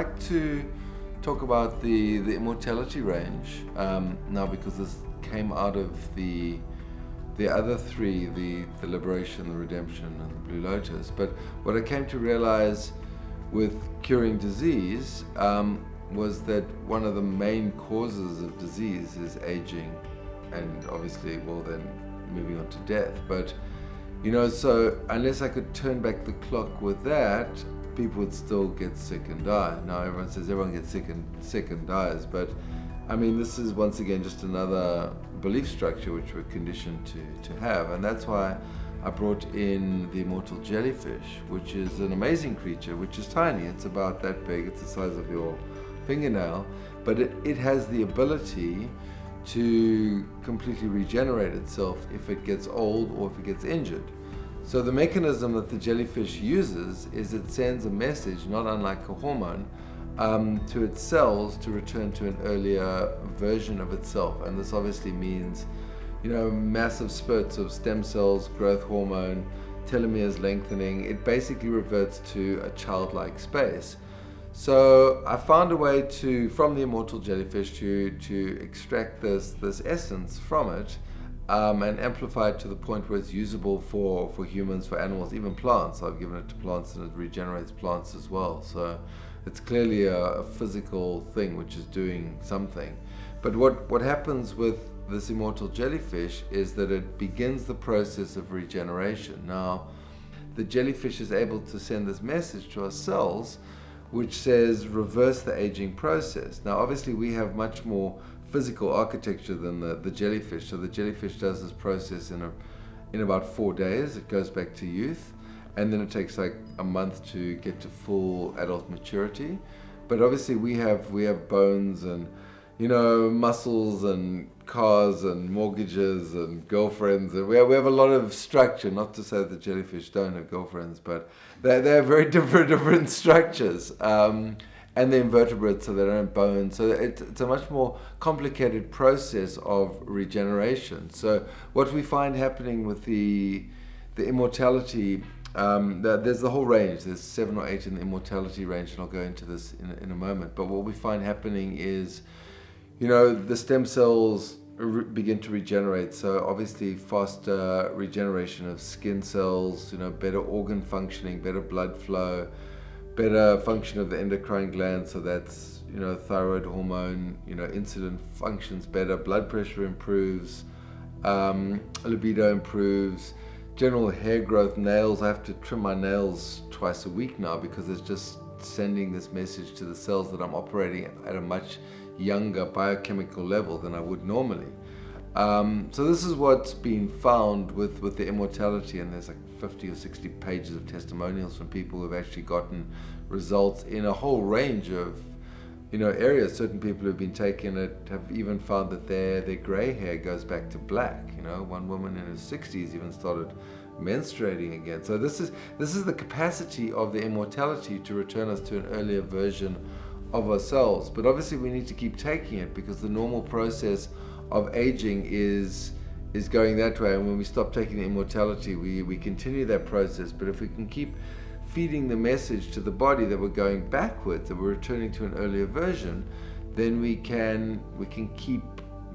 like to talk about the Immortality range now, because this came out of the other three, the Liberation, the Redemption, and the Blue Lotus. But what I came to realize with curing disease was that one of the main causes of disease is aging, and obviously, well, then moving on to death. But so unless I could turn back the clock with that, people would still get sick and die. Now everyone says everyone gets sick and dies, but I mean, this is once again just another belief structure which we're conditioned to have, and that's why I brought in the immortal jellyfish, which is an amazing creature, which is tiny. It's about that big. It's the size of your fingernail, but it has the ability to completely regenerate itself if it gets old or if it gets injured. So the mechanism that the jellyfish uses is it sends a message, not unlike a hormone, to its cells to return to an earlier version of itself. And this obviously means, massive spurts of stem cells, growth hormone, telomeres lengthening. It basically reverts to a childlike space. So I found a way from the immortal jellyfish to extract this essence from it, and amplify it to the point where it's usable for humans, for animals, even plants. I've given it to plants and it regenerates plants as well. So it's clearly a physical thing which is doing something. But what happens with this immortal jellyfish is that it begins the process of regeneration. Now, the jellyfish is able to send this message to our cells, which says reverse the aging process. Now, obviously, we have much more physical architecture than the jellyfish. So the jellyfish does this process in about 4 days. It goes back to youth, and then it takes like a month to get to full adult maturity. But obviously, we have bones and muscles and cars and mortgages and girlfriends, and we have a lot of structure. Not to say that the jellyfish don't have girlfriends, but they have very different structures. And the invertebrates, so they don't have bones. So it's a much more complicated process of regeneration. So what we find happening with the immortality, there's the whole range. There's 7 or 8 in the immortality range, and I'll go into this in a moment. But what we find happening is, the stem cells begin to regenerate. So obviously faster regeneration of skin cells, better organ functioning, better blood flow, better function of the endocrine gland. So that's, thyroid hormone, insulin functions better, blood pressure improves, libido improves, general hair growth, nails. I have to trim my nails twice a week now because it's just sending this message to the cells that I'm operating at a much younger biochemical level than I would normally. So this is what's been found with the immortality, and there's like 50 or 60 pages of testimonials from people who've actually gotten results in a whole range of areas. Certain people who've been taking it have even found that their gray hair goes back to black. One woman in her 60s even started menstruating again. So this is the capacity of the immortality to return us to an earlier version of ourselves. But obviously we need to keep taking it, because the normal process of aging is going that way, and when we stop taking the immortality, we continue that process. But if we can keep feeding the message to the body that we're going backwards, that we're returning to an earlier version, then we can keep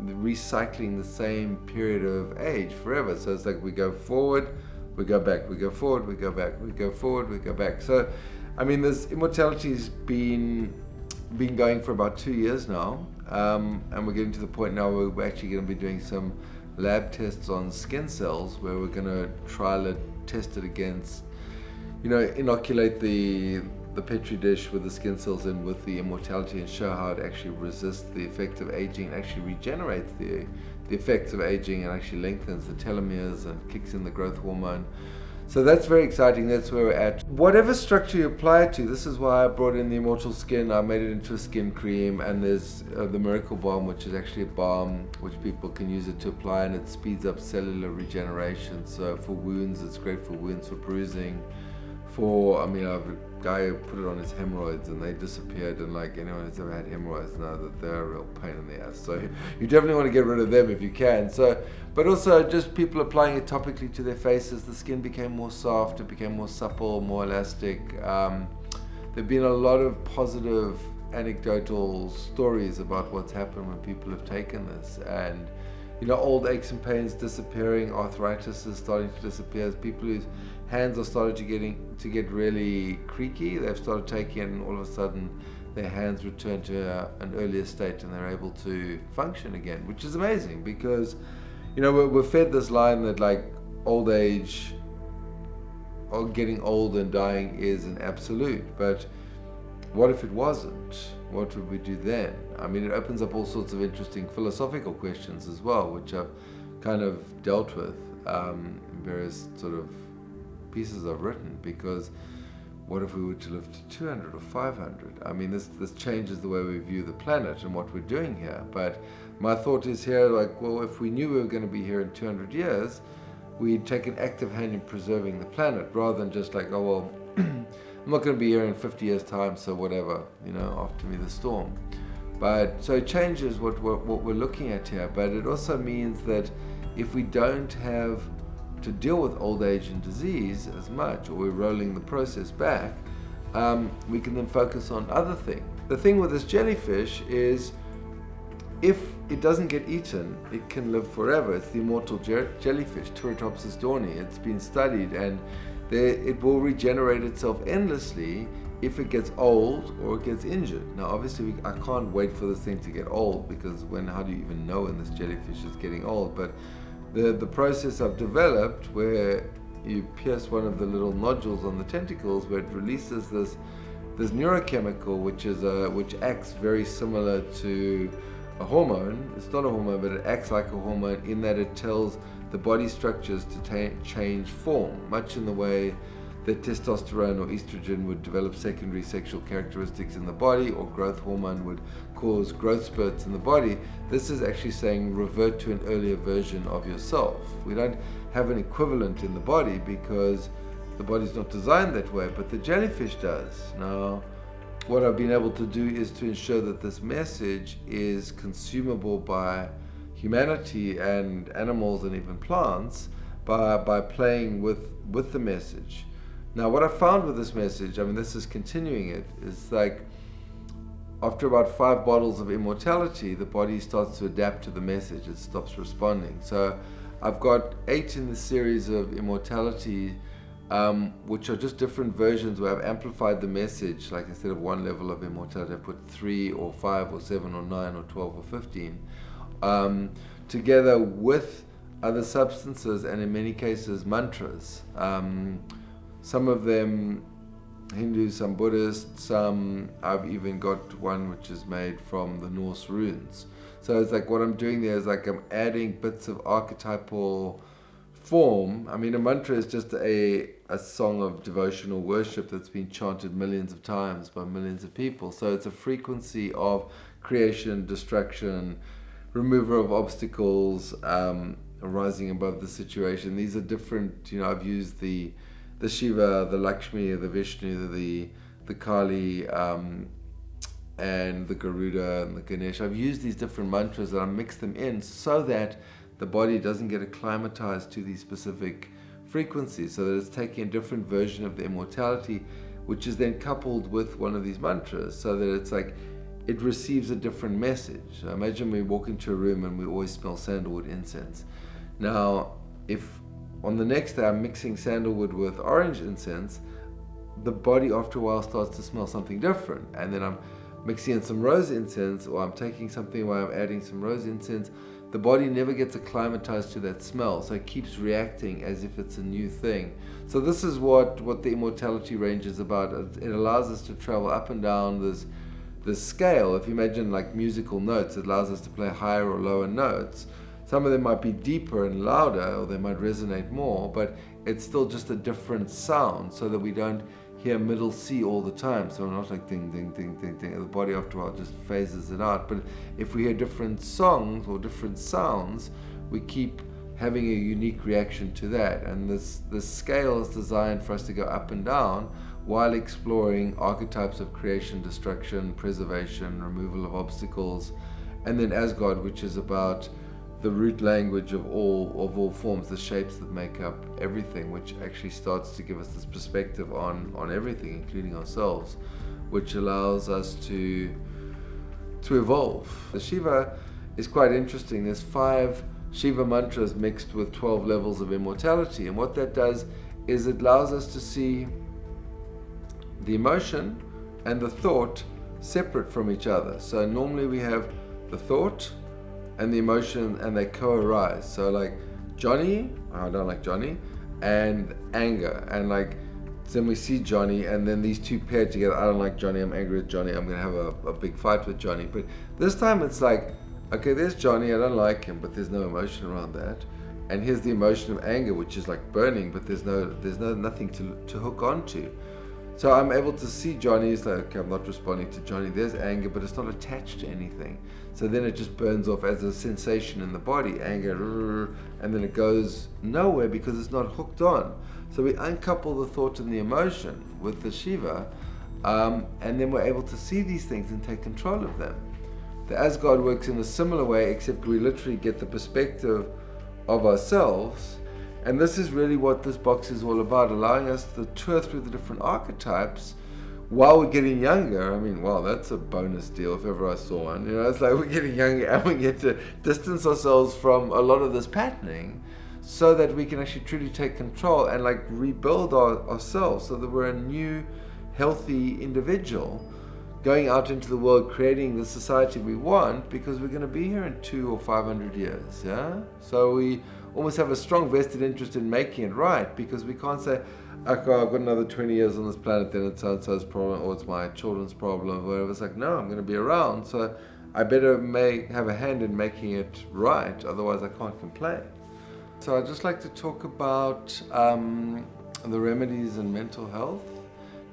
recycling the same period of age forever. So it's like we go forward, we go back, we go forward, we go back, we go forward, we go back. So I mean, this immortality has been going for about 2 years now, and we're getting to the point now where we're actually going to be doing some lab tests on skin cells, where we're going to trial it, test it against, inoculate the petri dish with the skin cells in with the immortality, and show how it actually resists the effect of aging, and actually regenerates the effects of aging, and actually lengthens the telomeres and kicks in the growth hormone. So that's very exciting. That's where we're at. Whatever structure you apply it to, this is why I brought in the Immortal Skin. I made it into a skin cream, and there's the Miracle Balm, which is actually a balm which people can use it to apply, and it speeds up cellular regeneration. So for wounds, it's great for wounds, for bruising. I have a guy who put it on his hemorrhoids and they disappeared, and like anyone who's ever had hemorrhoids knows that they're a real pain in the ass. So you definitely want to get rid of them if you can. But also just people applying it topically to their faces, the skin became more soft, it became more supple, more elastic. there've been a lot of positive anecdotal stories about what's happened when people have taken this, and old aches and pains disappearing, arthritis is starting to disappear. People whose hands are starting to get really creaky, they've started taking it, and all of a sudden their hands return to an earlier state and they're able to function again, which is amazing, because we're fed this line that like old age or getting old and dying is an absolute, but what if it wasn't? What would we do then? I mean, it opens up all sorts of interesting philosophical questions as well, which I've kind of dealt with in various sort of pieces I've written, because what if we were to live to 200 or 500? I mean, this changes the way we view the planet and what we're doing here. But my thought is here, like, well, if we knew we were going to be here in 200 years, we'd take an active hand in preserving the planet, rather than just like, oh, well, I'm not going to be here in 50 years' time, so whatever, after me the storm. But so it changes what we're looking at here, but it also means that if we don't have to deal with old age and disease as much, or we're rolling the process back, we can then focus on other things. The thing with this jellyfish is, if it doesn't get eaten, it can live forever. It's the immortal jellyfish, Turritopsis dohrnii. It's been studied, and it will regenerate itself endlessly if it gets old or it gets injured. Now, obviously, I can't wait for this thing to get old, because how do you even know when this jellyfish is getting old? But the process I've developed, where you pierce one of the little nodules on the tentacles, where it releases this neurochemical, which acts very similar to a hormone. It's not a hormone, but it acts like a hormone in that it tells the body structures to change form, much in the way that testosterone or estrogen would develop secondary sexual characteristics in the body, or growth hormone would cause growth spurts in the body. This is actually saying revert to an earlier version of yourself. We don't have an equivalent in the body because the body's not designed that way, but the jellyfish does. Now, what I've been able to do is to ensure that this message is consumable by humanity and animals and even plants by playing with the message. Now, what I found with this message, I mean, this is continuing it, is like after about 5 bottles of Immortality, the body starts to adapt to the message. It stops responding. So I've got 8 in the series of Immortality, which are just different versions where I've amplified the message. Like, instead of 1 level of Immortality, I put 3 or 5 or 7 or 9 or 12 or 15. Together with other substances, and in many cases mantras. Some of them Hindu, some Buddhist, some I've even got one which is made from the Norse runes. So it's like what I'm doing there is like I'm adding bits of archetypal form. I mean, a mantra is just a song of devotional worship that's been chanted millions of times by millions of people. So it's a frequency of creation, destruction, remover of obstacles, rising above the situation. These are different, I've used the Shiva, the Lakshmi, the Vishnu, the Kali, and the Garuda and the Ganesh. I've used these different mantras and I mix them in so that the body doesn't get acclimatized to these specific frequencies, so that it's taking a different version of the Immortality, which is then coupled with one of these mantras, so that it's like it receives a different message. So imagine we walk into a room and we always smell sandalwood incense. Now, if on the next day I'm mixing sandalwood with orange incense, the body after a while starts to smell something different. And then I'm mixing in some rose incense, or I'm taking something where I'm adding some rose incense. The body never gets acclimatized to that smell, so it keeps reacting as if it's a new thing. So this is what the Immortality range is about. It allows us to travel up and down this scale. If you imagine like musical notes, it allows us to play higher or lower notes. Some of them might be deeper and louder, or they might resonate more, but it's still just a different sound, so that we don't hear middle C all the time. So we're not like ding, ding, ding, ding, ding. The body after a while just phases it out. But if we hear different songs or different sounds, we keep having a unique reaction to that. And this scale is designed for us to go up and down while exploring archetypes of creation, destruction, preservation, removal of obstacles, and then Asgard, which is about the root language of all forms, the shapes that make up everything, which actually starts to give us this perspective on everything, including ourselves. which allows us to evolve. The Shiva is quite interesting. There's 5 Shiva mantras mixed with 12 levels of immortality, and what that does is it allows us to see the emotion and the thought separate from each other. So normally we have the thought and the emotion, and they co-arise. So like Johnny, I don't like Johnny, and anger, and like then we see Johnny, and then these two pair together. I don't like Johnny, I'm angry with Johnny, I'm gonna have a big fight with Johnny. But this time it's like, okay, there's Johnny, I don't like him, but there's no emotion around that. And here's the emotion of anger, which is like burning, but there's nothing to hook onto. So I'm able to see Johnny, it's like, okay, I'm not responding to Johnny. There's anger, but it's not attached to anything. So then it just burns off as a sensation in the body, anger, and then it goes nowhere because it's not hooked on. So we uncouple the thought and the emotion with the Shiva, and then we're able to see these things and take control of them. The Asgard works in a similar way, except we literally get the perspective of ourselves. And this is really what this box is all about, allowing us to tour through the different archetypes while we're getting younger. I mean, wow, that's a bonus deal if ever I saw one. You know, it's like we're getting younger and we get to distance ourselves from a lot of this patterning so that we can actually truly take control and like rebuild ourselves so that we're a new, healthy individual going out into the world, creating the society we want, because we're going to be here in 200 or 500 years, yeah? So we almost have a strong vested interest in making it right, because we can't say, okay, I've got another 20 years on this planet, then it's so-and-so's problem, or it's my children's problem, or whatever. It's like, no, I'm going to be around, so I better have a hand in making it right, otherwise I can't complain. So I'd just like to talk about the remedies in mental health.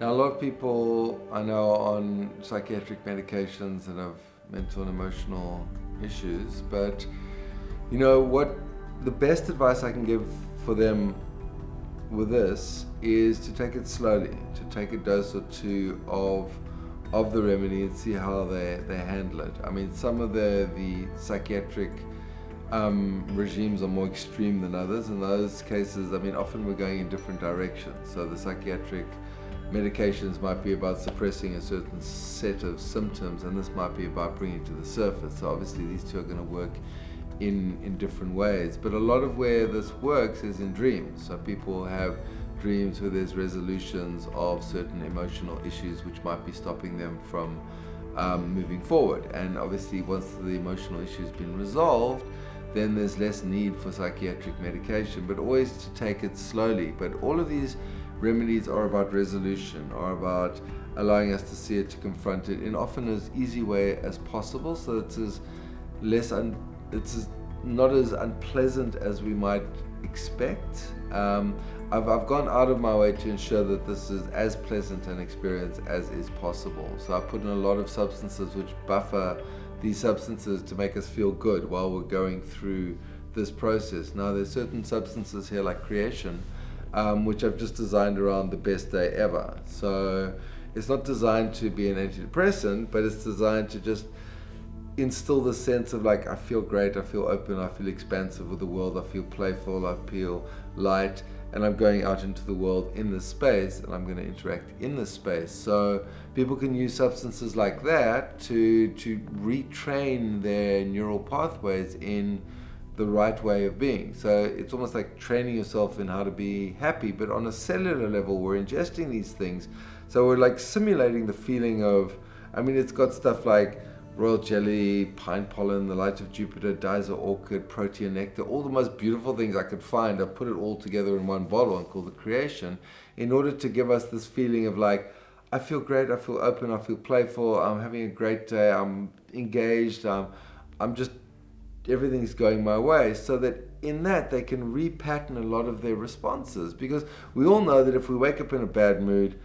Now, a lot of people I know are on psychiatric medications and have mental and emotional issues, but you know what, the best advice I can give for them with this is to take it slowly, to take a dose or two of the remedy and see how they handle it. I mean, some of the psychiatric regimes are more extreme than others. In those cases, I mean, often we're going in different directions. So the psychiatric medications might be about suppressing a certain set of symptoms, and this might be about bringing it to the surface. So obviously these two are going to work in different ways. But a lot of where this works is in dreams. So people have dreams where there's resolutions of certain emotional issues which might be stopping them from moving forward. And obviously once the emotional issue has been resolved, then there's less need for psychiatric medication, but always to take it slowly. But all of these remedies are about resolution, are about allowing us to see it, to confront it in often as easy way as possible, so it's not as unpleasant as we might expect. I've gone out of my way to ensure that this is as pleasant an experience as is possible. So I put in a lot of substances which buffer these substances to make us feel good while we're going through this process. Now there's certain substances here like creation, which I've just designed around the best day ever. So it's not designed to be an antidepressant, but it's designed to just instill the sense of like, I feel great, I feel open, I feel expansive with the world, I feel playful, I feel light, and I'm going out into the world in this space, and I'm going to interact in this space. So people can use substances like that to retrain their neural pathways in the right way of being. So it's almost like training yourself in how to be happy, but on a cellular level, we're ingesting these things. So we're like simulating the feeling of, I mean, it's got stuff like royal jelly, pine pollen, the light of Jupiter, Dyes orchid, protein nectar, all the most beautiful things I could find. I put it all together in one bottle and called it Creation, in order to give us this feeling of like, I feel great, I feel open, I feel playful, I'm having a great day, I'm engaged, I'm just, everything's going my way, so that in that they can repattern a lot of their responses. Because we all know that if we wake up in a bad mood,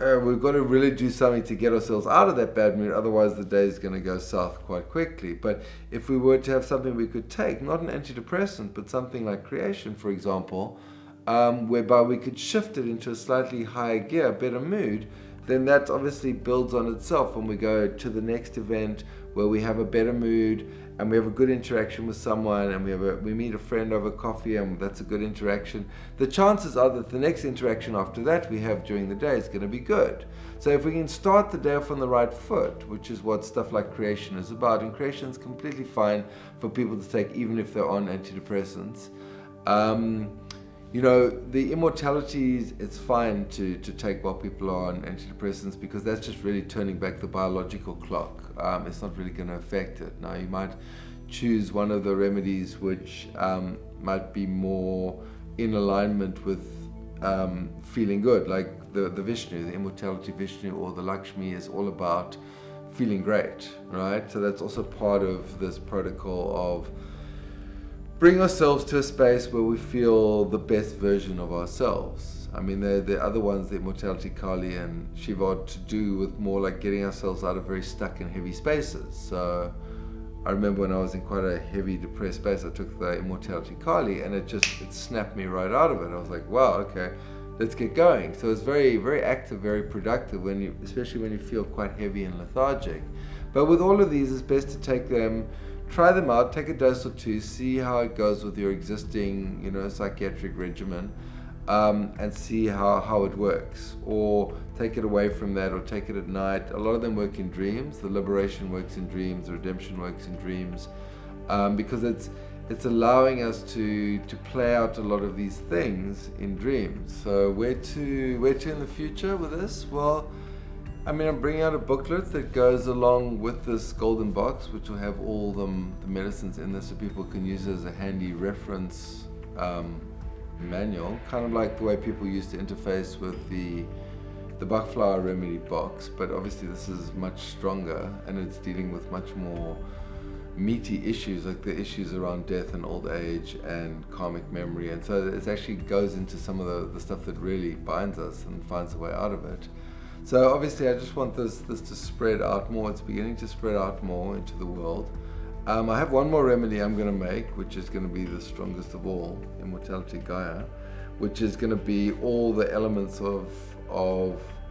we've got to really do something to get ourselves out of that bad mood, otherwise the day is going to go south quite quickly. But if we were to have something we could take, not an antidepressant, but something like Creation, for example, whereby we could shift it into a slightly higher gear, better mood, then that obviously builds on itself when we go to the next event where we have a better mood, and we have a good interaction with someone, and we meet a friend over coffee, and that's a good interaction, the chances are that the next interaction after that we have during the day is going to be good. So if we can start the day off on the right foot, which is what stuff like creation is about, and creation is completely fine for people to take even if they're on antidepressants. The immortality, it's fine to take while people are on antidepressants, because that's just really turning back the biological clock. It's not really going to affect it. Now, you might choose one of the remedies which might be more in alignment with feeling good, like the Vishnu, the Immortality Vishnu, or the Lakshmi is all about feeling great, right? So that's also part of this protocol of bring ourselves to a space where we feel the best version of ourselves. I mean, the other ones, the Immortality Kali and Shiva, are to do with more like getting ourselves out of very stuck and heavy spaces. So I remember when I was in quite a heavy depressed space, I took the Immortality Kali, and it snapped me right out of it. I was like, wow, okay, let's get going. So it's very, very active, very productive, especially when you feel quite heavy and lethargic. But with all of these, it's best to take them, try them out, take a dose or two, see how it goes with your existing, psychiatric regimen, and see how it works. Or take it away from that, or take it at night. A lot of them work in dreams. The liberation works in dreams, the redemption works in dreams, because it's allowing us to play out a lot of these things in dreams. So where to in the future with this? Well, I mean, I'm bringing out a booklet that goes along with this golden box, which will have all the medicines in there, so people can use it as a handy reference manual, kind of like the way people used to interface with the Bachflower remedy box. But obviously this is much stronger, and it's dealing with much more meaty issues, like the issues around death and old age and karmic memory. And so it actually goes into some of the stuff that really binds us and finds a way out of it. So obviously I just want this to spread out more. It's beginning to spread out more into the world. I have one more remedy I'm going to make, which is going to be the strongest of all, Immortality Gaia, which is going to be all the elements of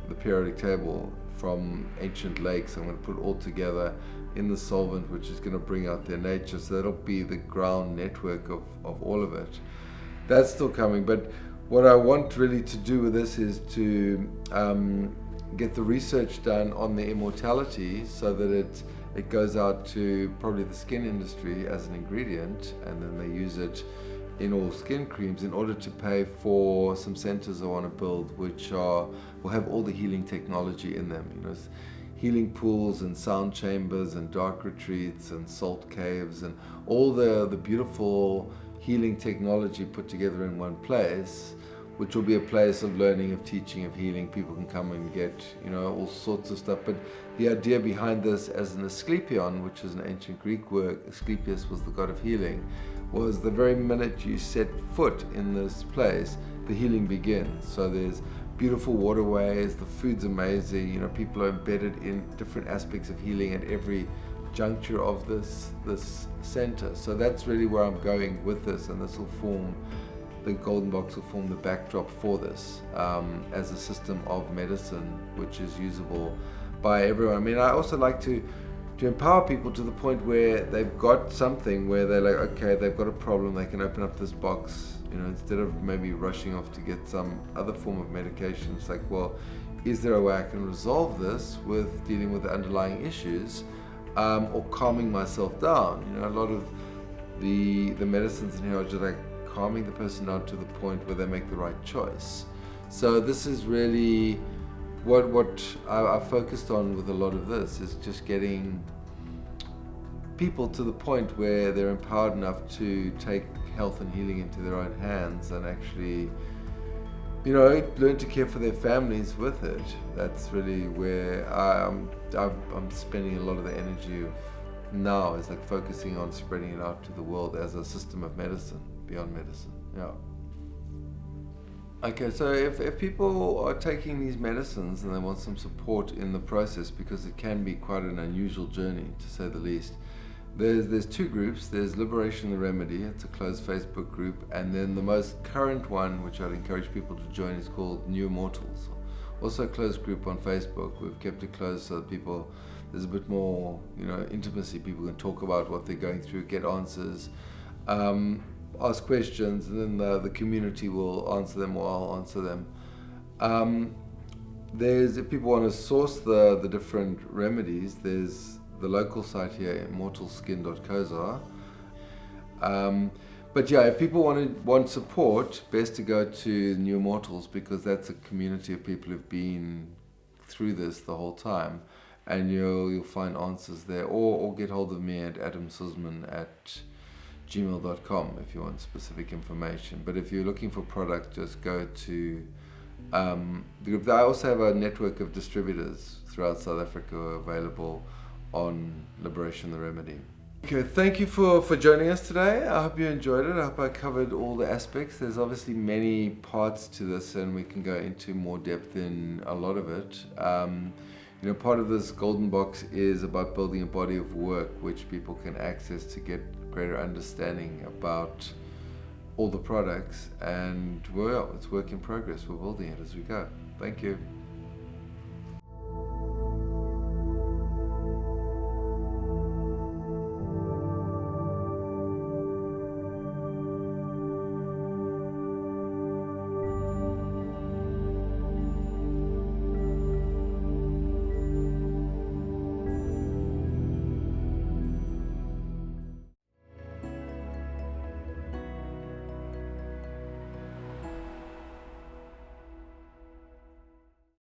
the periodic table from ancient lakes. I'm going to put all together in the solvent, which is going to bring out their nature. So that'll be the ground network of all of it. That's still coming, but what I want really to do with this is to get the research done on the immortality, so that it goes out to probably the skin industry as an ingredient, and then they use it in all skin creams in order to pay for some centers I want to build, which will have all the healing technology in them. Healing pools and sound chambers and dark retreats and salt caves and all the beautiful healing technology put together in one place, which will be a place of learning, of teaching, of healing. People can come and get, all sorts of stuff. But the idea behind this, as an Asclepion, which is an ancient Greek word, Asclepius was the god of healing, was the very minute you set foot in this place, the healing begins. So there's beautiful waterways, the food's amazing, people are embedded in different aspects of healing at every juncture of this center. So that's really where I'm going with this, and this will form, the golden box will form the backdrop for this, as a system of medicine which is usable by everyone. I mean, I also like to empower people to the point where they've got something where they're like, okay, they've got a problem, they can open up this box, instead of maybe rushing off to get some other form of medication. It's like, well, is there a way I can resolve this with dealing with the underlying issues, or calming myself down? A lot of the medicines in here are just like calming the person down to the point where they make the right choice. So this is really what I focused on with a lot of this, is just getting people to the point where they're empowered enough to take health and healing into their own hands and actually, learn to care for their families with it. That's really where I'm spending a lot of the energy of now, is like focusing on spreading it out to the world as a system of medicine, beyond medicine. Yeah. Okay, so if people are taking these medicines and they want some support in the process, because it can be quite an unusual journey, to say the least, there's two groups. There's Liberation the Remedy, it's a closed Facebook group, and then the most current one, which I'd encourage people to join, is called New Immortals. Also a closed group on Facebook. We've kept it closed so that people there's a bit more, intimacy. People can talk about what they're going through, get answers, ask questions, and then the community will answer them, or I'll answer them. If people want to source the different remedies, there's the local site here, immortalskin.co.za. But yeah, if people want support, best to go to New Immortals, because that's a community of people who've been through this the whole time, and you'll find answers there, or get hold of me at adamsusman@gmail.com if you want specific information. But if you're looking for product, just go to the group. I also have a network of distributors throughout South Africa available on Liberation the Remedy. Okay, thank you for joining us today. I hope you enjoyed it. I hope I covered all the aspects. There's obviously many parts to this, and we can go into more depth in a lot of it. Part of this golden box is about building a body of work which people can access to get greater understanding about all the products, and well, it's work in progress. We're building it as we go. Thank you.